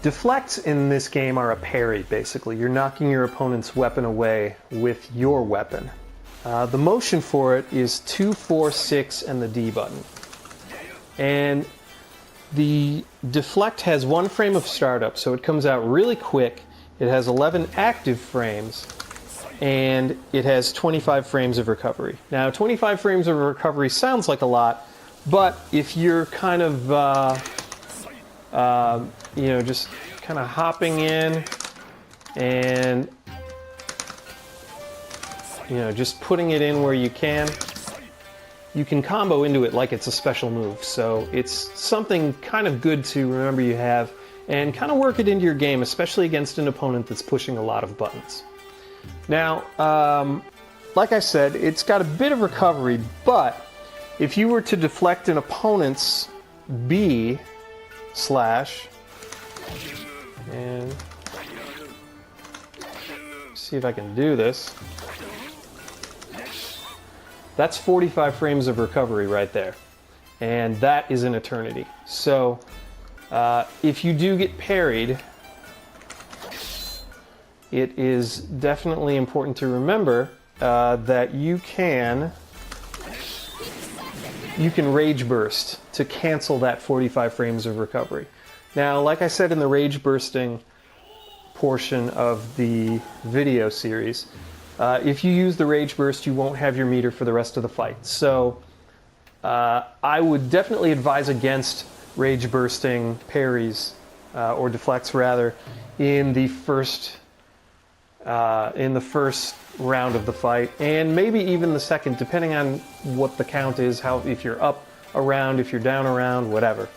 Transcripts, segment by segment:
Deflects in this game are a parry, basically. You're knocking your opponent's weapon away with your weapon. The motion for it is 2, 4, 6, and the D button. And the deflect has 1 frame of startup, so it comes out really quick. It has 11 active frames, and it has 25 frames of recovery. Now, 25 frames of recovery sounds like a lot, but if you're kind of, you know, just kind of hopping in and, you know, just putting it in where you can combo into it like it's a special move. So it's something kind of good to remember you have and kind of work it into your game, especially against an opponent that's pushing a lot of buttons. Now, like I said, it's got a bit of recovery, but if you were to deflect an opponent's B slash, and see if I can do this, that's 45 frames of recovery right there, and that is an eternity. So if you do get parried, it is definitely important to remember that you can rage burst to cancel that 45 frames of recovery. Now, like I said in the rage bursting portion of the video series, if you use the rage burst, you won't have your meter for the rest of the fight. So I would definitely advise against rage bursting parries, or deflects rather, in the first round of the fight, and maybe even the second, depending on what the count is, if you're up a round, if you're down a round, whatever.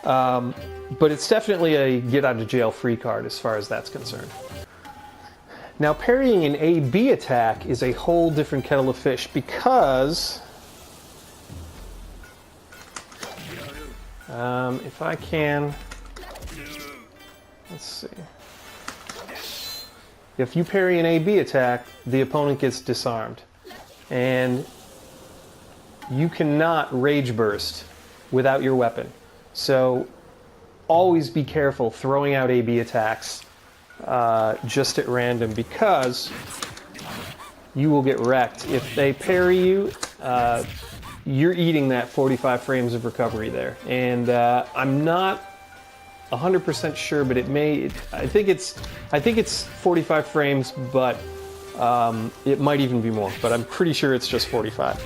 But it's definitely a get out of jail free card as far as that's concerned. Now, parrying an A-B attack is a whole different kettle of fish, because if I can, let's see. If you parry an A-B attack, the opponent gets disarmed. And you cannot rage burst without your weapon. So always be careful throwing out A-B attacks just at random, because you will get wrecked. If they parry you, you're eating that 45 frames of recovery there. And I'm not 100% sure, but I think it's 45 frames, but it might even be more, but I'm pretty sure it's just 45.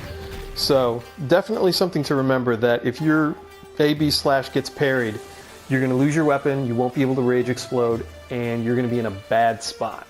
So definitely something to remember, that if your A-B slash gets parried, you're going to lose your weapon, you won't be able to rage explode, and you're going to be in a bad spot.